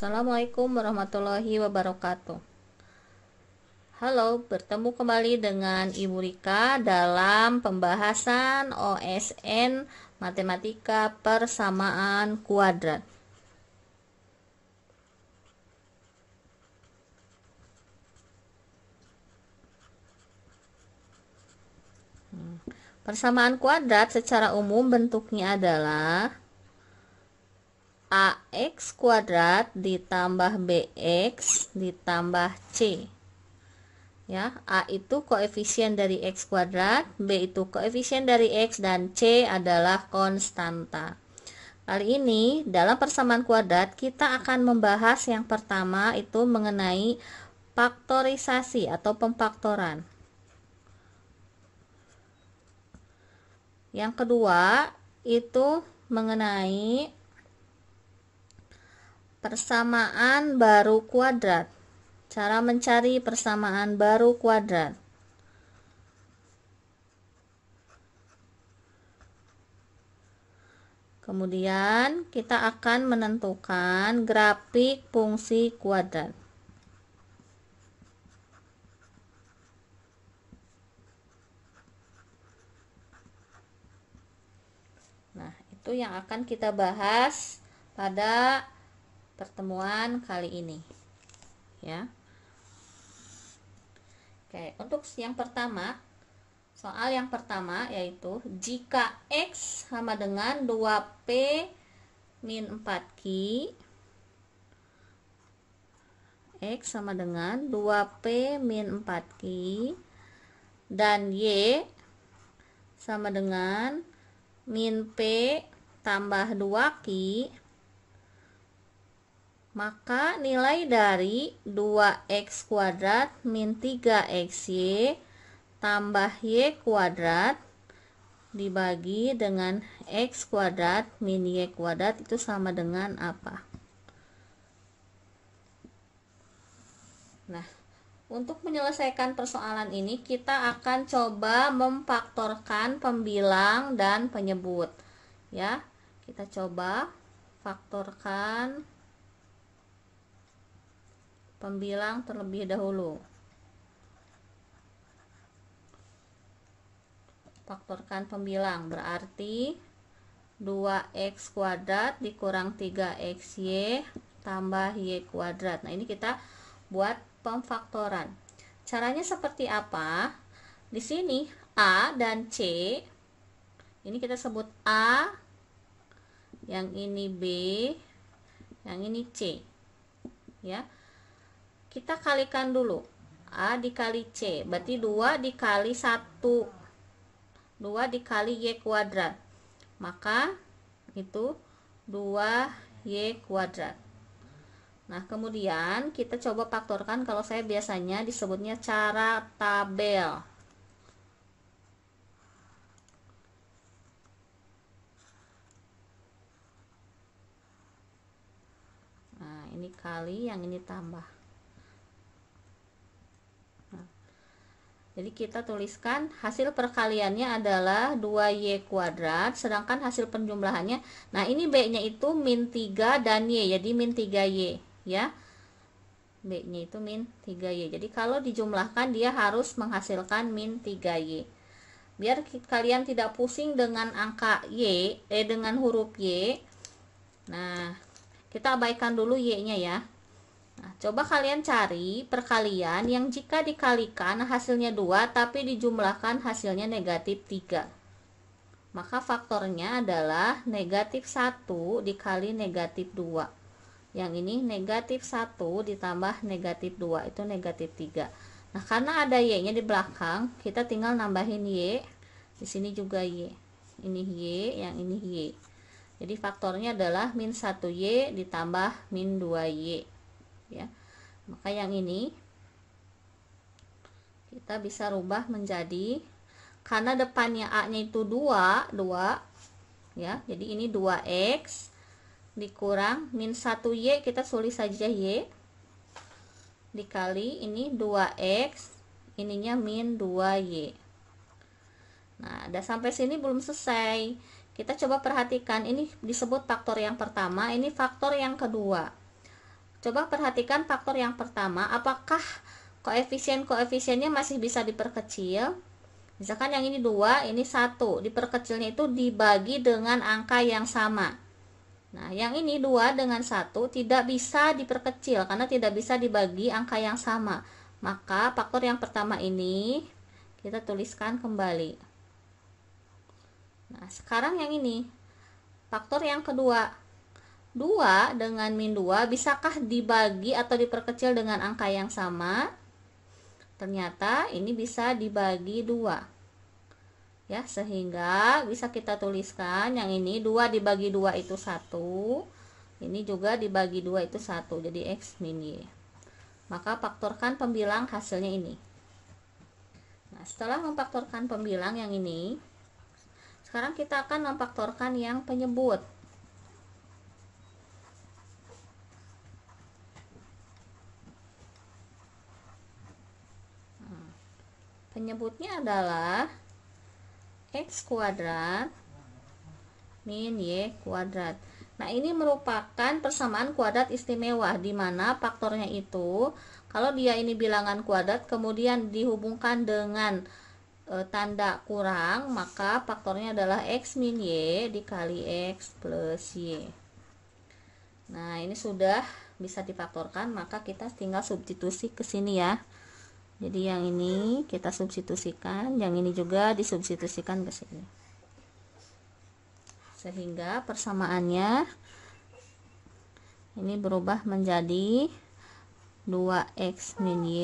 Assalamualaikum warahmatullahi wabarakatuh. Halo, bertemu kembali dengan Ibu Rika dalam pembahasan OSN Matematika Persamaan Kuadrat. Persamaan kuadrat secara umum bentuknya adalah AX kuadrat ditambah BX ditambah C. Ya, A itu koefisien dari X kuadrat, B itu koefisien dari X, dan C adalah konstanta. Kali ini dalam persamaan kuadrat kita akan membahas yang pertama itu mengenai faktorisasi atau pemfaktoran. Yang kedua itu mengenai persamaan baru kuadrat. Cara mencari persamaan baru kuadrat. Kemudian kita akan menentukan grafik fungsi kuadrat. Nah, itu yang akan kita bahas pada pertemuan kali ini, ya. Oke, untuk yang pertama, soal yang pertama yaitu jika X sama dengan 2P min 4Q, X sama dengan 2P min 4Q, dan Y sama dengan min P tambah 2Q, maka nilai dari 2x kuadrat min 3xy tambah y kuadrat dibagi dengan x kuadrat min y kuadrat itu sama dengan apa? Nah, untuk menyelesaikan persoalan ini kita akan coba memfaktorkan pembilang dan penyebut. Ya, kita coba faktorkan pembilang terlebih dahulu. Faktorkan pembilang berarti 2x kuadrat dikurang 3xy tambah y kuadrat. Nah, ini kita buat pemfaktoran. Caranya seperti apa? Di sini A dan C, ini kita sebut A, yang ini B, yang ini C. Ya. Kita kalikan dulu. A dikali C, berarti 2 dikali 1. 2 dikali Y kuadrat. Maka itu 2Y kuadrat. Nah, kemudian kita coba faktorkan, kalau saya biasanya disebutnya cara tabel. Nah, ini kali, yang ini tambah. Jadi kita tuliskan hasil perkaliannya adalah 2y kuadrat, sedangkan hasil penjumlahannya, nah ini b-nya itu min 3 dan y, jadi min 3y, ya. B-nya itu min 3y. Jadi kalau dijumlahkan dia harus menghasilkan min 3y. Biar kalian tidak pusing dengan angka y, dengan huruf y. Nah, kita abaikan dulu y-nya ya. Nah, coba kalian cari perkalian yang jika dikalikan hasilnya 2 tapi dijumlahkan hasilnya negatif 3. maka faktornya adalah negatif 1 dikali negatif 2. Yang ini negatif 1 ditambah negatif 2 itu negatif 3. Nah, karena ada Y nya di belakang, kita tinggal nambahin Y. Di sini juga Y. Ini Y, yang ini Y. Jadi faktornya adalah min 1Y ditambah min 2Y. Ya. Maka yang ini kita bisa rubah menjadi, karena depannya A-nya itu 2, ya. Jadi ini 2X dikurang min 1Y, kita tulis saja Y, dikali ini 2X, ininya min 2Y. Nah, udah sampai sini belum selesai. Kita coba perhatikan, ini disebut faktor yang pertama, ini faktor yang kedua. Coba perhatikan faktor yang pertama, apakah koefisien-koefisiennya masih bisa diperkecil? Misalkan yang ini 2, ini 1. Diperkecilnya itu dibagi dengan angka yang sama. Nah, yang ini 2 dengan 1 tidak bisa diperkecil karena tidak bisa dibagi angka yang sama. Maka faktor yang pertama ini kita tuliskan kembali. Nah, sekarang yang ini faktor yang kedua. 2 dengan min 2 bisakah dibagi atau diperkecil dengan angka yang sama? Ternyata ini bisa dibagi 2. Ya, sehingga bisa kita tuliskan yang ini 2 dibagi 2 itu 1, ini juga dibagi 2 itu 1, jadi X min Y. Maka faktorkan pembilang hasilnya ini. Nah, setelah memfaktorkan pembilang yang ini, sekarang kita akan memfaktorkan yang penyebut. Penyebutnya adalah X kuadrat min Y kuadrat. Nah, ini merupakan persamaan kuadrat istimewa, di mana faktornya itu, kalau dia ini bilangan kuadrat kemudian dihubungkan dengan tanda kurang, maka faktornya adalah X min Y dikali X plus Y. Nah, ini sudah bisa difaktorkan, maka kita tinggal substitusi ke sini ya. Jadi yang ini kita substitusikan, yang ini juga disubstitusikan ke sini. Sehingga persamaannya ini berubah menjadi 2X min Y,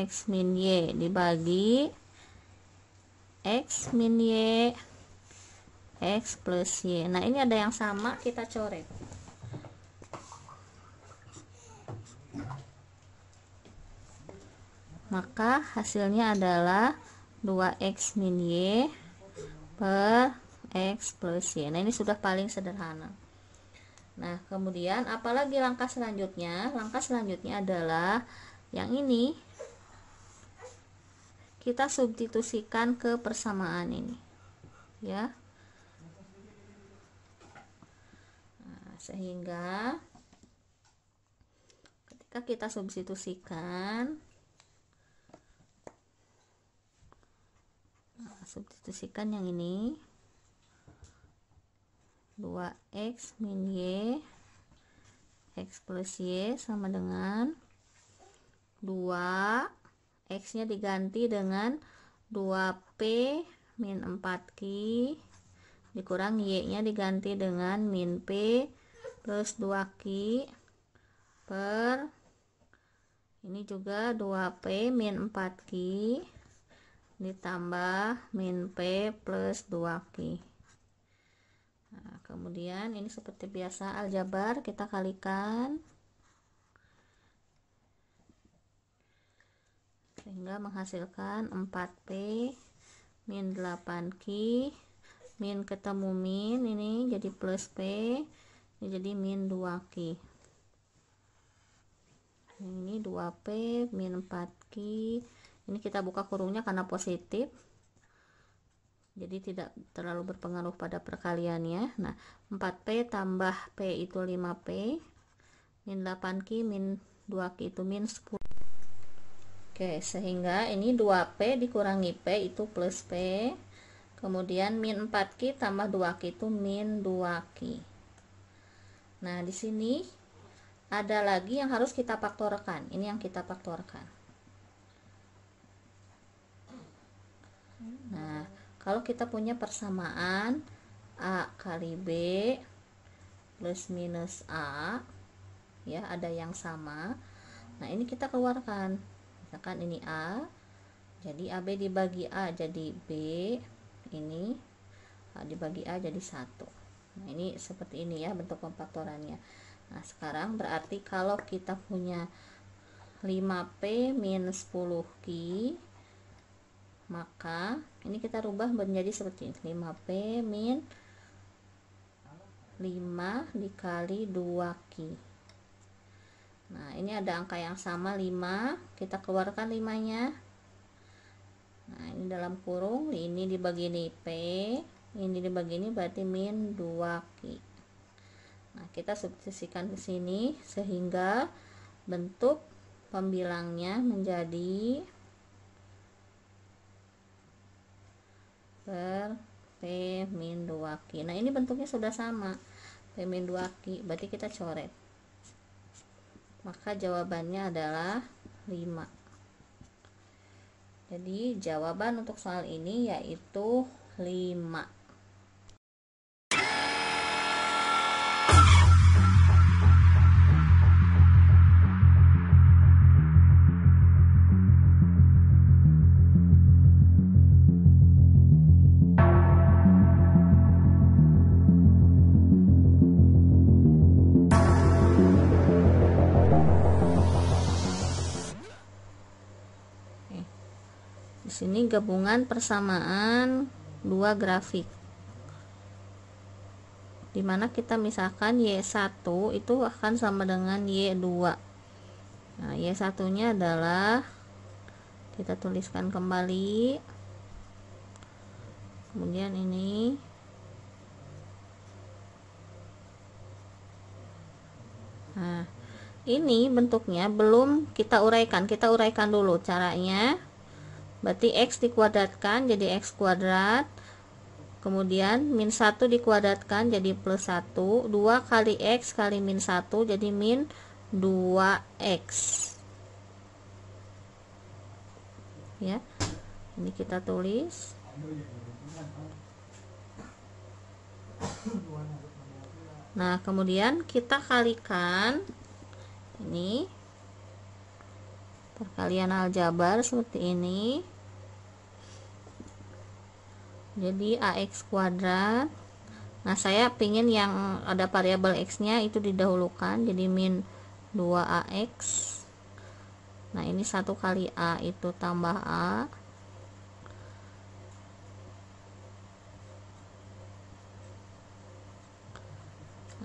X min Y dibagi X min Y, X plus Y. Nah, ini ada yang sama, kita coret. Maka hasilnya adalah 2X min Y per X plus Y. Nah, ini sudah paling sederhana. Nah, kemudian apalagi langkah selanjutnya? Langkah selanjutnya adalah yang ini kita substitusikan ke persamaan ini. Ya. Nah, sehingga ketika kita substitusikan, substitusikan yang ini 2X min Y X plus Y sama dengan 2, X nya diganti dengan 2P min 4Q dikurang Y nya diganti dengan min P plus 2Q per ini juga 2P min 4Q ditambah min P plus 2Q. Nah, kemudian ini seperti biasa aljabar, kita kalikan sehingga menghasilkan 4P min 8Q min ketemu min, ini jadi plus P, ini jadi min 2Q. Ini 2P min 4Q. Ini kita buka kurungnya karena positif, jadi tidak terlalu berpengaruh pada perkaliannya. Nah, 4P tambah P itu 5P min 8Q min 2Q itu min 10. Oke, sehingga ini 2P dikurangi P itu plus P, kemudian min 4Q tambah 2Q itu min 2Q. Nah, di sini ada lagi yang harus kita faktorkan. Ini yang kita faktorkan. Nah, kalau kita punya persamaan A kali B plus minus A, ya, ada yang sama. Nah, ini kita keluarkan. Misalkan ini A, jadi AB dibagi A jadi B, ini A dibagi A jadi 1. Nah, ini seperti ini ya bentuk pemfaktorannya. Nah, sekarang berarti kalau kita punya 5P min 10Q, maka ini kita rubah menjadi seperti ini. 5P min 5 dikali 2Q. Nah, ini ada angka yang sama 5, kita keluarkan 5-nya. Nah, ini dalam kurung, ini dibagi ini P, ini dibagi ini berarti min 2Q. Nah, kita substitusikan ke sini sehingga bentuk pembilangnya menjadi per P min 2Q. Nah, ini bentuknya sudah sama, P min 2Q, berarti kita coret. Maka jawabannya adalah 5. Jadi jawaban untuk soal ini yaitu 5. Ini gabungan persamaan dua grafik, dimana kita misalkan Y1 itu akan sama dengan Y2. Nah, Y1 nya adalah, kita tuliskan kembali, kemudian ini nah, ini bentuknya belum kita uraikan dulu caranya. Berarti X dikuadratkan jadi X kuadrat, kemudian min 1 dikuadratkan jadi plus 1, 2 kali X kali min 1 jadi min 2X, ya. Ini kita tulis. Nah, kemudian kita kalikan ini, perkalian aljabar seperti ini, jadi AX kuadrat. Nah, saya pingin yang ada variabel X nya itu didahulukan, jadi min 2AX. Nah, ini 1 kali A itu tambah A,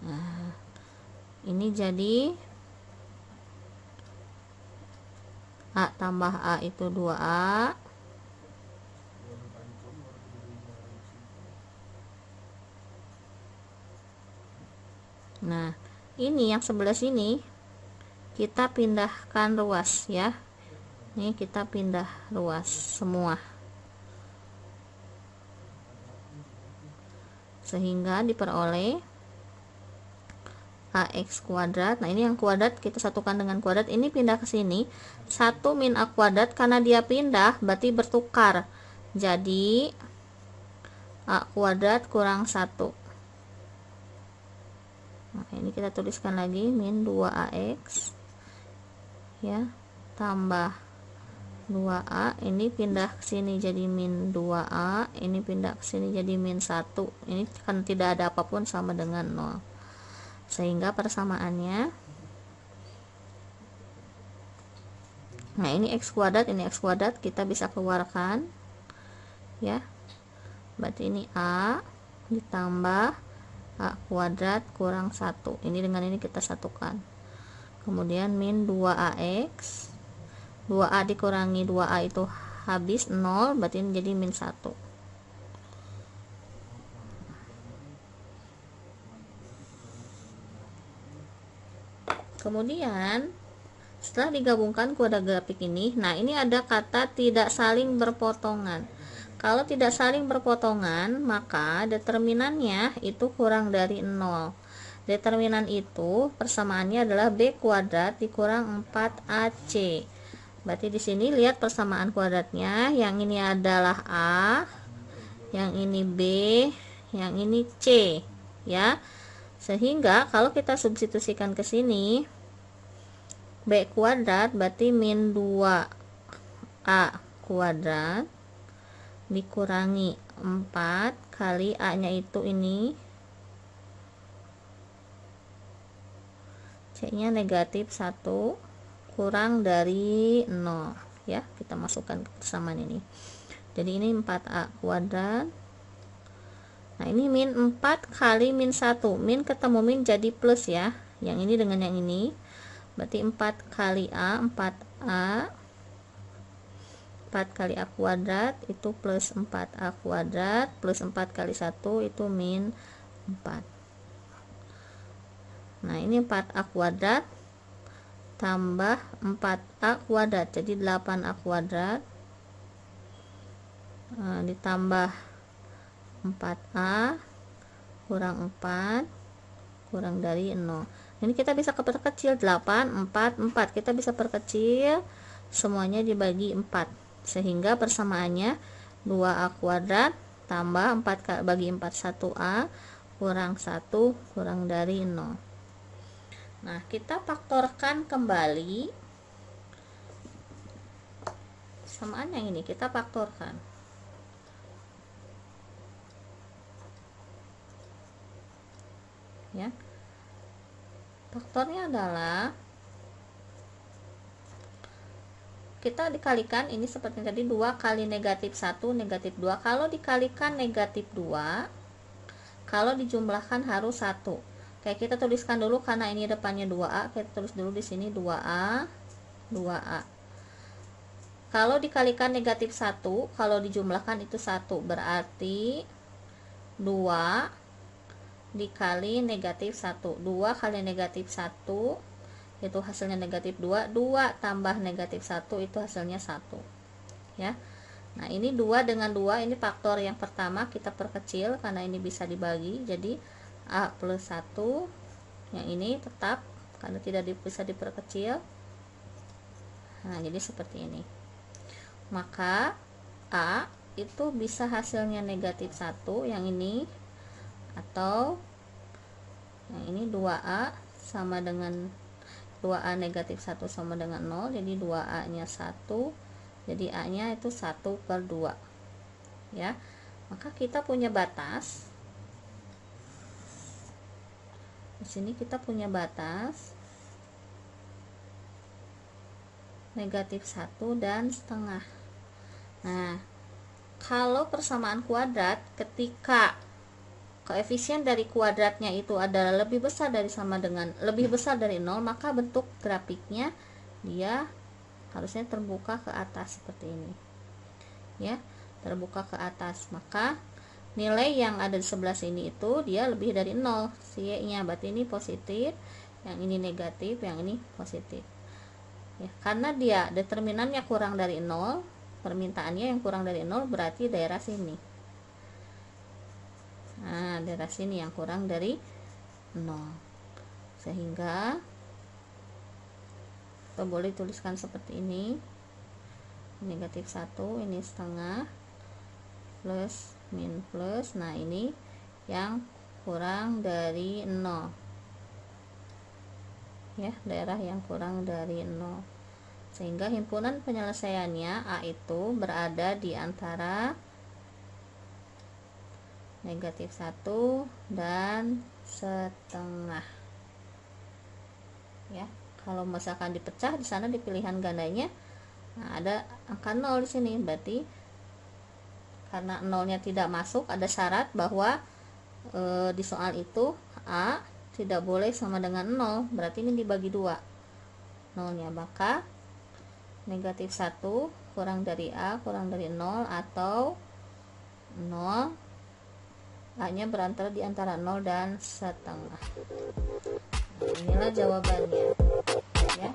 nah, ini jadi A tambah A itu 2A, nah, ini yang sebelah sini kita pindahkan ruas, ya. Ini kita pindah ruas semua sehingga diperoleh AX kuadrat. Nah, ini yang kuadrat kita satukan dengan kuadrat, ini pindah ke sini, 1 min A kuadrat, karena dia pindah berarti bertukar, jadi A kuadrat kurang 1. Nah, ini kita tuliskan lagi min 2AX, ya, tambah 2A, ini pindah ke sini jadi min 2A, ini pindah ke sini jadi min 1. Ini kan tidak ada apapun sama dengan 0, sehingga persamaannya, nah, ini X kuadrat, ini X kuadrat, kita bisa keluarkan, ya. Berarti ini A ditambah A kuadrat kurang 1, ini dengan ini kita satukan, kemudian min 2AX, 2A dikurangi 2A itu habis 0, berarti ini jadi min 1. Kemudian setelah digabungkan kuadrat grafik ini, nah, ini ada kata tidak saling berpotongan. Kalau tidak saling berpotongan, maka determinannya itu kurang dari 0. Determinan itu persamaannya adalah B kuadrat dikurang 4AC. Berarti di sini lihat persamaan kuadratnya, yang ini adalah A, yang ini B, yang ini C, ya. Sehingga kalau kita substitusikan ke sini, B kuadrat berarti min 2A kuadrat dikurangi 4 kali A nya itu ini, C nya negatif 1 kurang dari 0, ya. Kita masukkan ke persamaan ini, jadi ini 4A kuadrat. Nah ini min 4 kali min 1, min ketemu min jadi plus, ya, yang ini dengan yang ini, berarti 4 kali A, 4A, 4 kali A kuadrat itu plus 4A kuadrat, plus 4 kali 1 itu min 4. Nah ini 4A kuadrat tambah 4A kuadrat, jadi 8A kuadrat, ditambah 4A kurang 4 kurang dari 0. Ini kita bisa perkecil, 8, 4, 4 kita bisa perkecil, semuanya dibagi 4, sehingga persamaannya 2A kuadrat tambah 4 bagi 4 1A kurang 1 kurang dari 0. Nah kita faktorkan kembali persamaan yang ini, kita faktorkan, ya. Faktornya adalah kita dikalikan ini seperti tadi, 2 kali negatif 1 negatif 2. Kalau dikalikan negatif 2, kalau dijumlahkan harus 1. Kayak kita tuliskan dulu, karena ini depannya 2A, kita tulis dulu di sini 2A 2A. Kalau dikalikan negatif 1, kalau dijumlahkan itu 1, berarti 2 dikali negatif 1, 2 kali negatif 1 itu hasilnya negatif 2, 2 tambah negatif 1 itu hasilnya 1, ya. Nah ini 2 dengan 2, ini faktor yang pertama kita perkecil karena ini bisa dibagi, jadi A plus 1, yang ini tetap karena tidak bisa diperkecil. Nah jadi seperti ini, maka A itu bisa hasilnya negatif 1 yang ini, atau yang ini 2A sama dengan 2A negatif 1 sama dengan 0, jadi 2A nya 1, jadi A nya itu 1/2, ya. Maka kita punya batas di sini, kita punya batas negatif 1 dan setengah. Nah kalau persamaan kuadrat, ketika koefisien dari kuadratnya itu adalah lebih besar dari sama dengan lebih besar dari 0, maka bentuk grafiknya dia harusnya terbuka ke atas seperti ini, ya, terbuka ke atas. Maka nilai yang ada di sebelah sini itu dia lebih dari 0, si Y nya, berarti ini positif, yang ini negatif, yang ini positif, ya. Karena dia determinannya kurang dari 0, permintaannya yang kurang dari 0, berarti daerah sini. Nah daerah sini yang kurang dari 0, sehingga kita boleh tuliskan seperti ini, negatif 1, ini setengah, plus min plus. Nah ini yang kurang dari 0, ya, daerah yang kurang dari 0, sehingga himpunan penyelesaiannya A itu berada di antara negatif 1 dan setengah, ya. Kalau misalkan dipecah, di sana di pilihan gandanya, nah, ada angka 0 di sini, berarti karena 0-nya tidak masuk, ada syarat bahwa di soal itu A tidak boleh sama dengan 0, berarti ini dibagi 2 0-nya, maka negatif 1 kurang dari A kurang dari 0, atau 0, A nya berantara di antara 0 dan setengah. Nah, inilah jawabannya, ya.